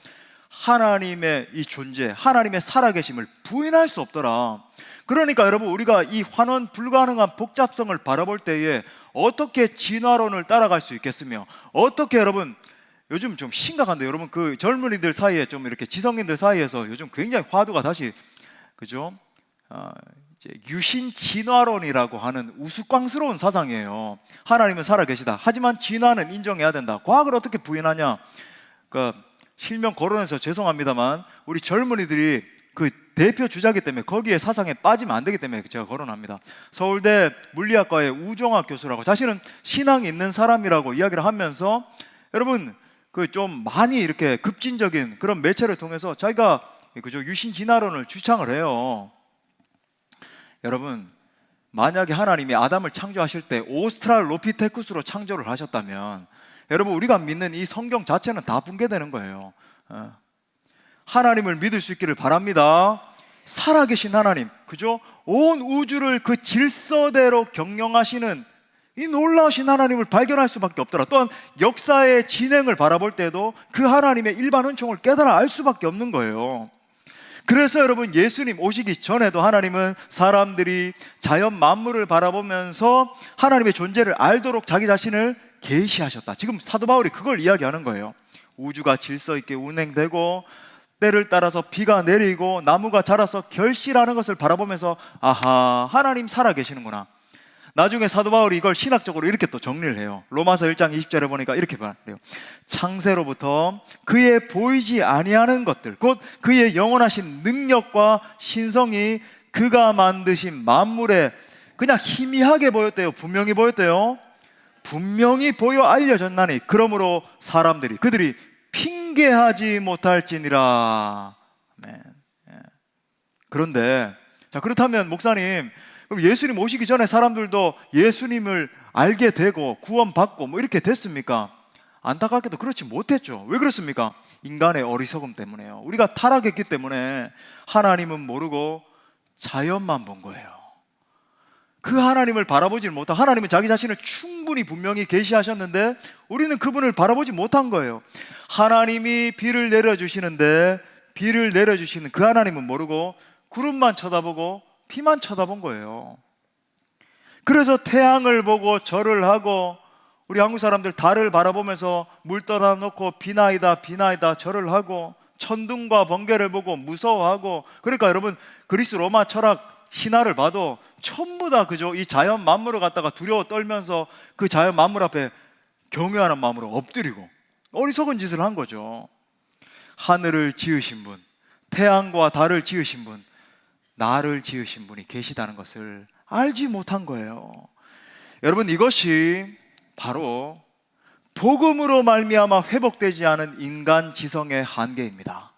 하나님의 이 존재, 하나님의 살아계심을 부인할 수 없더라. 그러니까 여러분 우리가 이 환원 불가능한 복잡성을 바라볼 때에 어떻게 진화론을 따라갈 수 있겠으며, 어떻게, 여러분 요즘 좀 심각한데, 여러분 그 젊은이들 사이에 좀 이렇게 지성인들 사이에서 요즘 굉장히 화두가 다시, 그죠? 이제 유신 진화론이라고 하는 우스꽝스러운 사상이에요. 하나님은 살아계시다, 하지만 진화는 인정해야 된다. 과학을 어떻게 부인하냐? 그러니까 실명 거론해서 죄송합니다만 우리 젊은이들이 그 대표 주자기 때문에 거기에 사상에 빠지면 안 되기 때문에 제가 거론합니다. 서울대 물리학과의 우종학 교수라고, 자신은 신앙이 있는 사람이라고 이야기를 하면서, 여러분 그 좀 많이 이렇게 급진적인 그런 매체를 통해서 자기가 그죠 유신 진화론을 주창을 해요. 여러분 만약에 하나님이 아담을 창조하실 때 오스트랄로피테쿠스로 창조를 하셨다면, 여러분 우리가 믿는 이 성경 자체는 다 붕괴되는 거예요. 하나님을 믿을 수 있기를 바랍니다. 살아계신 하나님, 그죠? 온 우주를 그 질서대로 경영하시는 이 놀라우신 하나님을 발견할 수밖에 없더라. 또한 역사의 진행을 바라볼 때도 그 하나님의 일반 은총을 깨달아 알 수밖에 없는 거예요. 그래서 여러분 예수님 오시기 전에도 하나님은 사람들이 자연 만물을 바라보면서 하나님의 존재를 알도록 자기 자신을 계시하셨다. 지금 사도 바울이 그걸 이야기하는 거예요. 우주가 질서 있게 운행되고 때를 따라서 비가 내리고 나무가 자라서 결실하는 것을 바라보면서, 아하, 하나님 살아계시는구나. 나중에 사도 바울이 이걸 신학적으로 이렇게 또 정리를 해요. 로마서 1장 20절에 보니까 이렇게 말해요. 창세로부터 그의 보이지 아니하는 것들, 곧 그의 영원하신 능력과 신성이 그가 만드신 만물의 그냥 희미하게 보였대요? 분명히 보였대요? 분명히 보여 알려졌나니 그러므로 사람들이 그들이 핑계하지 못할지니라. 아멘. 예. 그런데 자, 그렇다면 목사님, 그럼 예수님 오시기 전에 사람들도 예수님을 알게 되고 구원받고 뭐 이렇게 됐습니까? 안타깝게도 그렇지 못했죠. 왜 그렇습니까? 인간의 어리석음 때문에요. 우리가 타락했기 때문에 하나님은 모르고 자연만 본 거예요. 그 하나님을 바라보지 못한, 하나님은 자기 자신을 충분히 분명히 계시하셨는데 우리는 그분을 바라보지 못한 거예요. 하나님이 비를 내려주시는데 비를 내려주시는 그 하나님은 모르고 구름만 쳐다보고 비만 쳐다본 거예요. 그래서 태양을 보고 절을 하고, 우리 한국 사람들 달을 바라보면서 물 떠다 놓고 비나이다 비나이다 절을 하고, 천둥과 번개를 보고 무서워하고. 그러니까 여러분, 그리스 로마 철학 신화를 봐도 전부 다 그죠? 이 자연 만물을 갖다가 두려워 떨면서 그 자연 만물 앞에 경외하는 마음으로 엎드리고 어리석은 짓을 한 거죠. 하늘을 지으신 분, 태양과 달을 지으신 분, 나를 지으신 분이 계시다는 것을 알지 못한 거예요. 여러분, 이것이 바로 복음으로 말미암아 회복되지 않은 인간 지성의 한계입니다.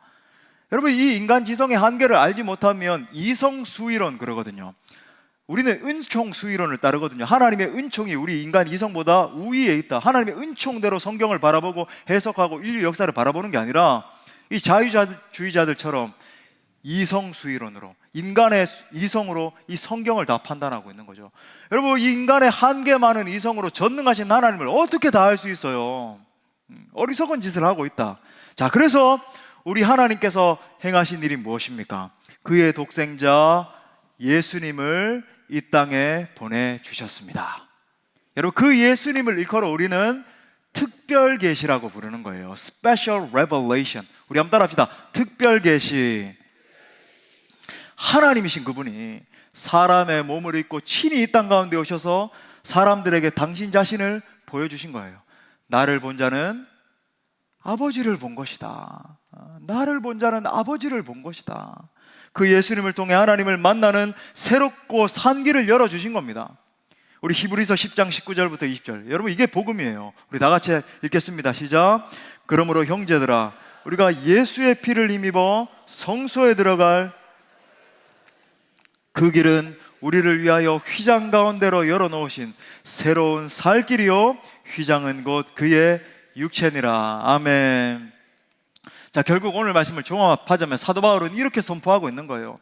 여러분, 이 인간 지성의 한계를 알지 못하면 이성수이론 그러거든요. 우리는 은총수이론을 따르거든요. 하나님의 은총이 우리 인간 이성보다 우위에 있다. 하나님의 은총대로 성경을 바라보고 해석하고 인류 역사를 바라보는 게 아니라 이 자유주의자들처럼 이성수이론으로, 인간의 이성으로 이 성경을 다 판단하고 있는 거죠. 여러분, 이 인간의 한계 많은 이성으로 전능하신 하나님을 어떻게 다 알 수 있어요? 어리석은 짓을 하고 있다. 자, 그래서 우리 하나님께서 행하신 일이 무엇입니까? 그의 독생자 예수님을 이 땅에 보내주셨습니다. 여러분, 그 예수님을 일컬어 우리는 특별 계시라고 부르는 거예요. Special Revelation. 우리 한번 따라합시다. 특별 계시. 하나님이신 그분이 사람의 몸을 입고 친히 이 땅 가운데 오셔서 사람들에게 당신 자신을 보여주신 거예요. 나를 본 자는 아버지를 본 것이다. 나를 본 자는 아버지를 본 것이다. 그 예수님을 통해 하나님을 만나는 새롭고 산 길을 열어주신 겁니다. 우리 히브리서 10장 19절부터 20절, 여러분, 이게 복음이에요. 우리 다 같이 읽겠습니다. 시작. 그러므로 형제들아, 우리가 예수의 피를 힘입어 성소에 들어갈 그 길은 우리를 위하여 휘장 가운데로 열어놓으신 새로운 살 길이요, 휘장은 곧 그의 육체니라. 아멘. 자, 결국 오늘 말씀을 종합하자면 사도 바울은 이렇게 선포하고 있는 거예요.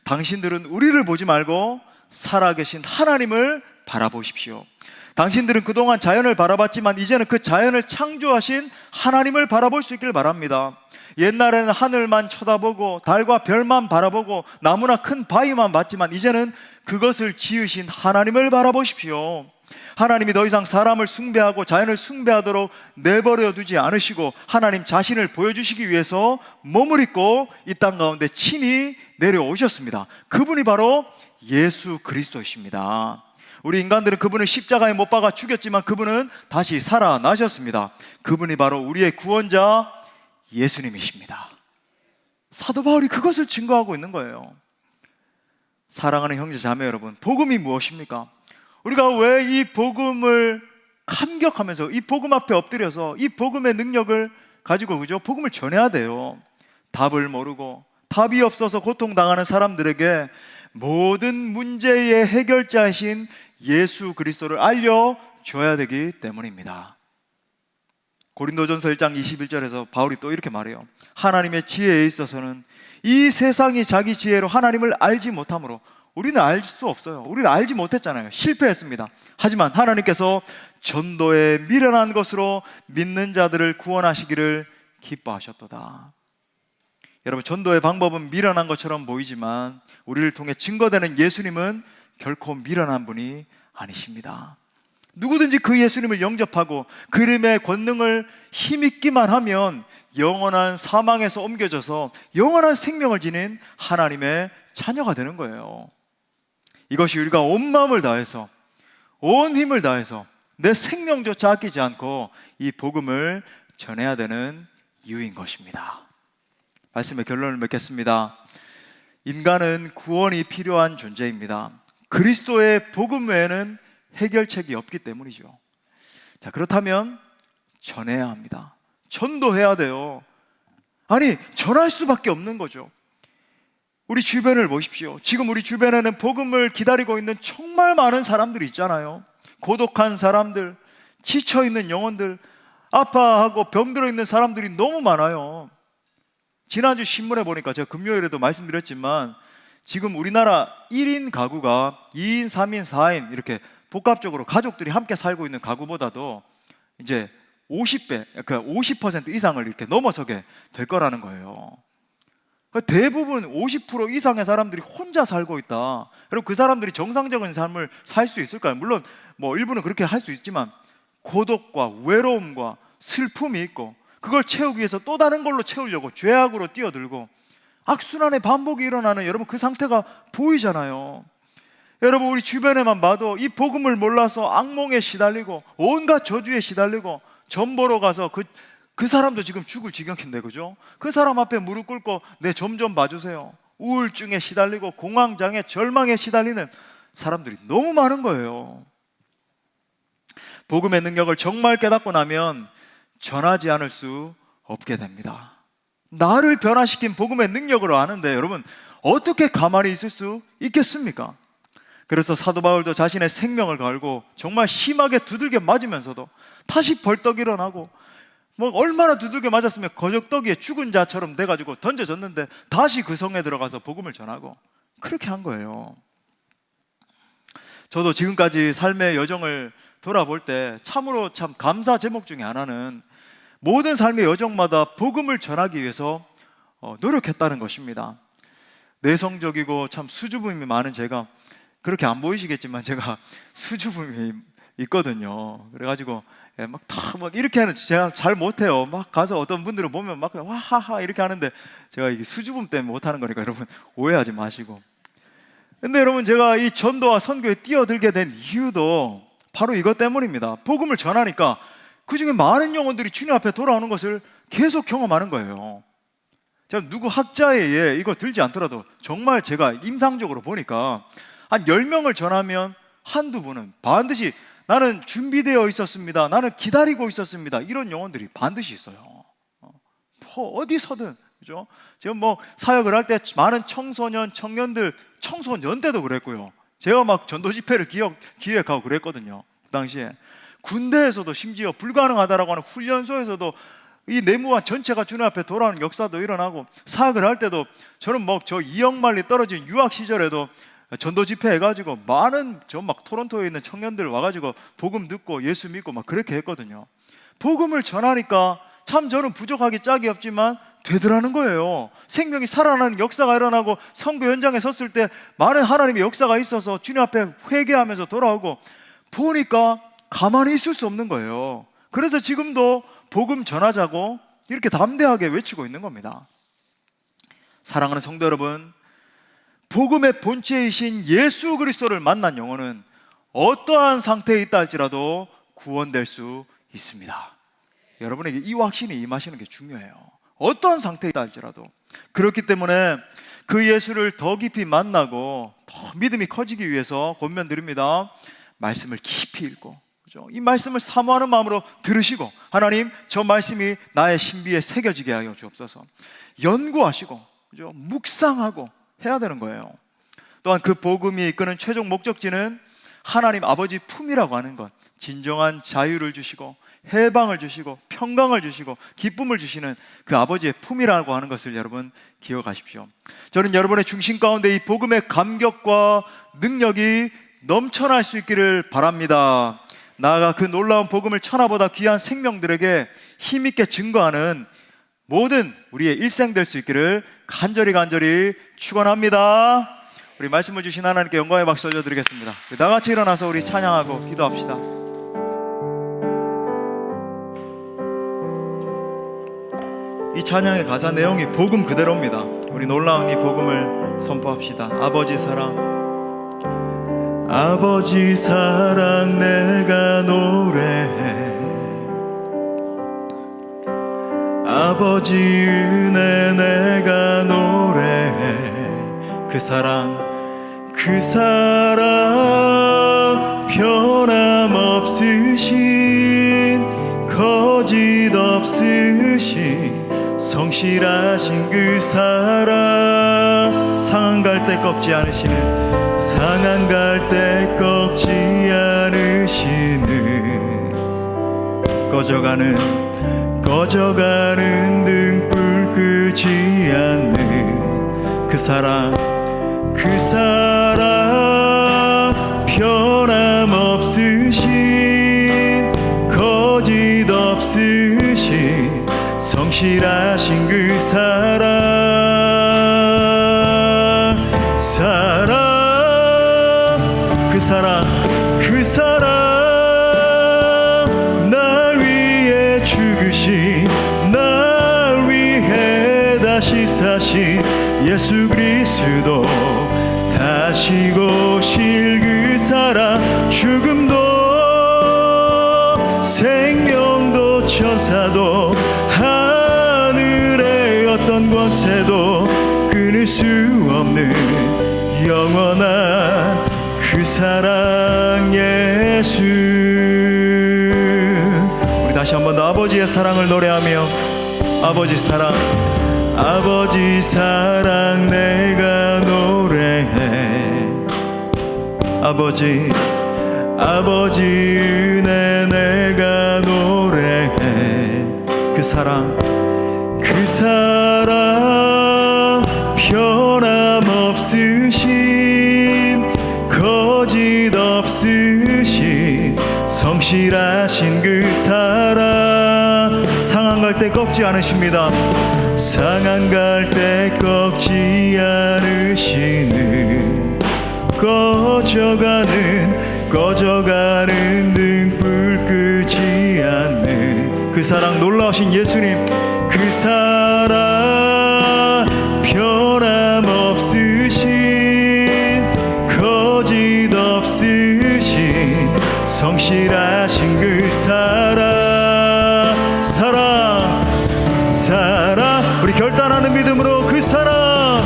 당신들은 우리를 보지 말고 살아계신 하나님을 바라보십시오. 당신들은 그동안 자연을 바라봤지만 이제는 그 자연을 창조하신 하나님을 바라볼 수 있길 바랍니다. 옛날에는 하늘만 쳐다보고 달과 별만 바라보고 나무나 큰 바위만 봤지만 이제는 그것을 지으신 하나님을 바라보십시오. 하나님이 더 이상 사람을 숭배하고 자연을 숭배하도록 내버려 두지 않으시고 하나님 자신을 보여주시기 위해서 몸을 입고 이 땅 가운데 친히 내려오셨습니다. 그분이 바로 예수 그리스도이십니다. 우리 인간들은 그분을 십자가에 못 박아 죽였지만 그분은 다시 살아나셨습니다. 그분이 바로 우리의 구원자 예수님이십니다. 사도 바울이 그것을 증거하고 있는 거예요. 사랑하는 형제 자매 여러분, 복음이 무엇입니까? 우리가 왜 이 복음을 감격하면서 이 복음 앞에 엎드려서 이 복음의 능력을 가지고 그죠? 복음을 전해야 돼요. 답을 모르고 답이 없어서 고통당하는 사람들에게 모든 문제의 해결자이신 예수 그리스도를 알려줘야 되기 때문입니다. 고린도전서 1장 21절에서 바울이 또 이렇게 말해요. 하나님의 지혜에 있어서는 이 세상이 자기 지혜로 하나님을 알지 못하므로, 우리는 알 수 없어요. 우리는 알지 못했잖아요. 실패했습니다. 하지만 하나님께서 전도에 미련한 것으로 믿는 자들을 구원하시기를 기뻐하셨도다. 여러분, 전도의 방법은 미련한 것처럼 보이지만 우리를 통해 증거되는 예수님은 결코 미련한 분이 아니십니다. 누구든지 그 예수님을 영접하고 그 이름의 권능을 힘입기만 하면 영원한 사망에서 옮겨져서 영원한 생명을 지닌 하나님의 자녀가 되는 거예요. 이것이 우리가 온 마음을 다해서 온 힘을 다해서 내 생명조차 아끼지 않고 이 복음을 전해야 되는 이유인 것입니다. 말씀의 결론을 맺겠습니다. 인간은 구원이 필요한 존재입니다. 그리스도의 복음 외에는 해결책이 없기 때문이죠. 자, 그렇다면 전해야 합니다. 전도해야 돼요. 아니, 전할 수밖에 없는 거죠. 우리 주변을 보십시오. 지금 우리 주변에는 복음을 기다리고 있는 정말 많은 사람들이 있잖아요. 고독한 사람들, 지쳐있는 영혼들, 아파하고 병들어 있는 사람들이 너무 많아요. 지난주 신문에 보니까 제가 금요일에도 말씀드렸지만 지금 우리나라 1인 가구가 2인, 3인, 4인 이렇게 복합적으로 가족들이 함께 살고 있는 가구보다도 이제 50배, 그러니까 50% 이상을 이렇게 넘어서게 될 거라는 거예요. 대부분 50% 이상의 사람들이 혼자 살고 있다. 그럼 그 사람들이 정상적인 삶을 살 수 있을까요? 물론 뭐 일부는 그렇게 할 수 있지만 고독과 외로움과 슬픔이 있고 그걸 채우기 위해서 또 다른 걸로 채우려고 죄악으로 뛰어들고 악순환의 반복이 일어나는, 여러분 그 상태가 보이잖아요. 여러분 우리 주변에만 봐도 이 복음을 몰라서 악몽에 시달리고 온갖 저주에 시달리고 점 보러 가서 그 사람도 지금 죽을 지경인데, 그죠? 그 사람 앞에 무릎 꿇고 내 점 좀 봐주세요. 우울증에 시달리고 공황장애, 절망에 시달리는 사람들이 너무 많은 거예요. 복음의 능력을 정말 깨닫고 나면 전하지 않을 수 없게 됩니다. 나를 변화시킨 복음의 능력을 아는데 여러분 어떻게 가만히 있을 수 있겠습니까? 그래서 사도 바울도 자신의 생명을 걸고 정말 심하게 두들겨 맞으면서도 다시 벌떡 일어나고, 뭐 얼마나 두들겨 맞았으면 거적더기에 죽은 자처럼 돼가지고 던져졌는데 다시 그 성에 들어가서 복음을 전하고 그렇게 한 거예요. 저도 지금까지 삶의 여정을 돌아볼 때 참으로 참 감사 제목 중에 하나는 모든 삶의 여정마다 복음을 전하기 위해서 노력했다는 것입니다. 내성적이고 참 수줍음이 많은 제가, 그렇게 안 보이시겠지만 제가 수줍음이 있거든요. 그래가지고 막 이렇게 하는 제가 잘 못해요. 막 가서 어떤 분들은 보면 막 와하하 이렇게 하는데 제가 이게 수줍음 때문에 못하는 거니까 여러분 오해하지 마시고. 근데 여러분 제가 이 전도와 선교에 뛰어들게 된 이유도 바로 이것 때문입니다. 복음을 전하니까 그 중에 많은 영혼들이 주님 앞에 돌아오는 것을 계속 경험하는 거예요. 제가 누구 학자에 의해 이거 들지 않더라도 정말 제가 임상적으로 보니까 한 10명을 전하면 한두 분은 반드시 나는 준비되어 있었습니다, 나는 기다리고 있었습니다, 이런 영혼들이 반드시 있어요. 어디서든, 그죠? 제가 뭐 사역을 할 때 많은 청소년, 청년들, 청소년 때도 그랬고요. 제가 막 전도 집회를 기획하고 그랬거든요. 그 당시에 군대에서도 심지어 불가능하다라고 하는 훈련소에서도 이 내무관 전체가 주님 앞에 돌아오는 역사도 일어나고, 사역을 할 때도 저는 뭐 저 2억 마일리 떨어진 유학 시절에도 전도 집회 해가지고 많은 저 막 토론토에 있는 청년들 와가지고 복음 듣고 예수 믿고 막 그렇게 했거든요. 복음을 전하니까 참 저는 부족하기 짝이 없지만 되더라는 거예요. 생명이 살아나는 역사가 일어나고 선교 현장에 섰을 때 많은 하나님의 역사가 있어서 주님 앞에 회개하면서 돌아오고 보니까 가만히 있을 수 없는 거예요. 그래서 지금도 복음 전하자고 이렇게 담대하게 외치고 있는 겁니다. 사랑하는 성도 여러분, 복음의 본체이신 예수 그리스도를 만난 영혼은 어떠한 상태에 있다 할지라도 구원될 수 있습니다. 여러분에게 이 확신이 임하시는 게 중요해요. 어떠한 상태에 있다 할지라도. 그렇기 때문에 그 예수를 더 깊이 만나고 더 믿음이 커지기 위해서 권면드립니다. 말씀을 깊이 읽고, 그죠? 이 말씀을 사모하는 마음으로 들으시고, 하나님 저 말씀이 나의 신비에 새겨지게 하여 주옵소서. 연구하시고, 그죠? 묵상하고 해야 되는 거예요. 또한 그 복음이 이끄는 최종 목적지는 하나님 아버지 품이라고 하는 것, 진정한 자유를 주시고 해방을 주시고 평강을 주시고 기쁨을 주시는 그 아버지의 품이라고 하는 것을 여러분 기억하십시오. 저는 여러분의 중심 가운데 이 복음의 감격과 능력이 넘쳐날 수 있기를 바랍니다. 나아가 그 놀라운 복음을 천하보다 귀한 생명들에게 힘있게 증거하는 모든 우리의 일생 될 수 있기를 간절히 축원합니다. 우리 말씀을 주신 하나님께 영광의 박수 올려드리겠습니다. 나같이 일어나서 우리 찬양하고 기도합시다. 이 찬양의 가사 내용이 복음 그대로입니다. 우리 놀라운 이 복음을 선포합시다. 아버지 사랑 내가 노래해. 아버지 은혜 내가 노래해. 그 그 사랑 변함없으신 거짓 없으신 성실하신 그 사랑 상한 갈 때 꺾지 않으시는 상한 갈 때 꺾지 않으시는 꺼져가는 등불 끄지 않는 그 사랑 변함없으신 거짓 없으신 성실하신 그 그 사랑 날 위해 죽으신 날 위해 다시 사신 예수 그리스도 다시 오실 그 사랑 죽음도 생명도 천사도 하늘의 어떤 권세도 끊을 수 없는 영원한 그 사랑 예수. 우리 다시 한 번 더 아버지의 사랑을 노래하며 아버지 사랑 내가 노래해 아버지 은혜 내가 노래해 그 사랑 변함없으신 거짓 없으신 성실하신 그 사랑 상한 갈 때 꺾지 않으십니다. 상한 갈 때 꺾지 않으시는 꺼져가는 등불 끄지 않는 그 사랑 놀라우신 예수님 그 사랑 변함없으신 거짓 없으신 성실하신 그 사랑 우리 결단하는 믿음으로 그 사랑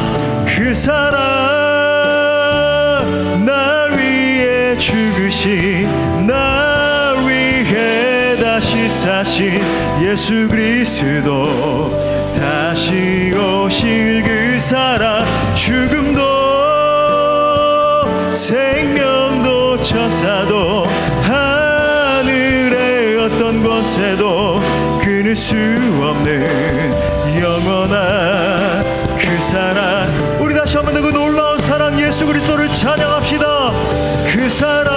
날 위해 죽으신 날 위해 다시 사신 예수 그리스도 다시 오실 그 사랑 죽음도 생명도 천사도 하늘의 어떤 권세도 끊을 수 없는 영원한 그 사랑 우리 다시 한번 그 놀라운 사랑 예수 그리스도를 찬양합시다. 그 사랑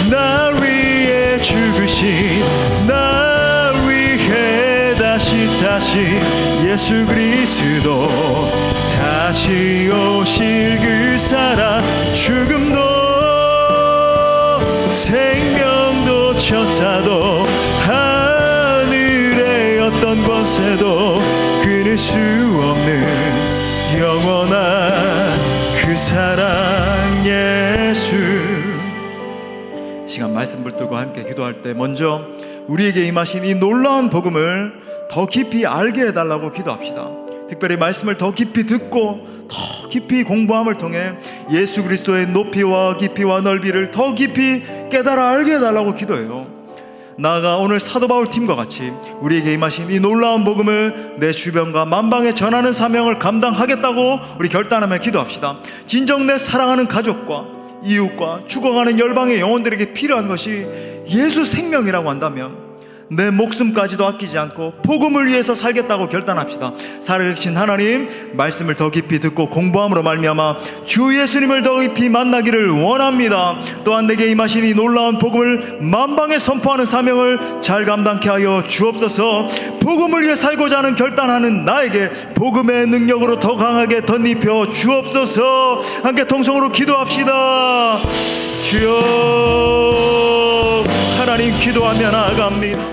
날 위해 죽으신 날 위해 다시 사신 예수 그리스도 다시 오실 그 사랑 죽음도 생명도 천사도 하늘의 어떤 권세도 끊을 수 없는 영원한 그 사랑 예수. 시간 말씀 붙들고 함께 기도할 때 먼저 우리에게 임하신 이 놀라운 복음을 더 깊이 알게 해달라고 기도합시다. 특별히 말씀을 더 깊이 듣고 더 깊이 공부함을 통해 예수 그리스도의 높이와 깊이와 넓이를 더 깊이 깨달아 알게 해달라고 기도해요. 나아가 오늘 사도 바울 팀과 같이 우리에게 임하신 이 놀라운 복음을 내 주변과 만방에 전하는 사명을 감당하겠다고 우리 결단하며 기도합시다. 진정 내 사랑하는 가족과 이웃과 죽어가는 열방의 영혼들에게 필요한 것이 예수 생명이라고 한다면 내 목숨까지도 아끼지 않고 복음을 위해서 살겠다고 결단합시다. 살아계신 하나님 말씀을 더 깊이 듣고 공부함으로 말미암아 주 예수님을 더 깊이 만나기를 원합니다. 또한 내게 임하신 이 놀라운 복음을 만방에 선포하는 사명을 잘 감당케 하여 주옵소서. 복음을 위해 살고자 하는 결단하는 나에게 복음의 능력으로 더 강하게 덧입혀 주옵소서. 함께 통성으로 기도합시다. 주여 하나님 기도하며 나아갑니다.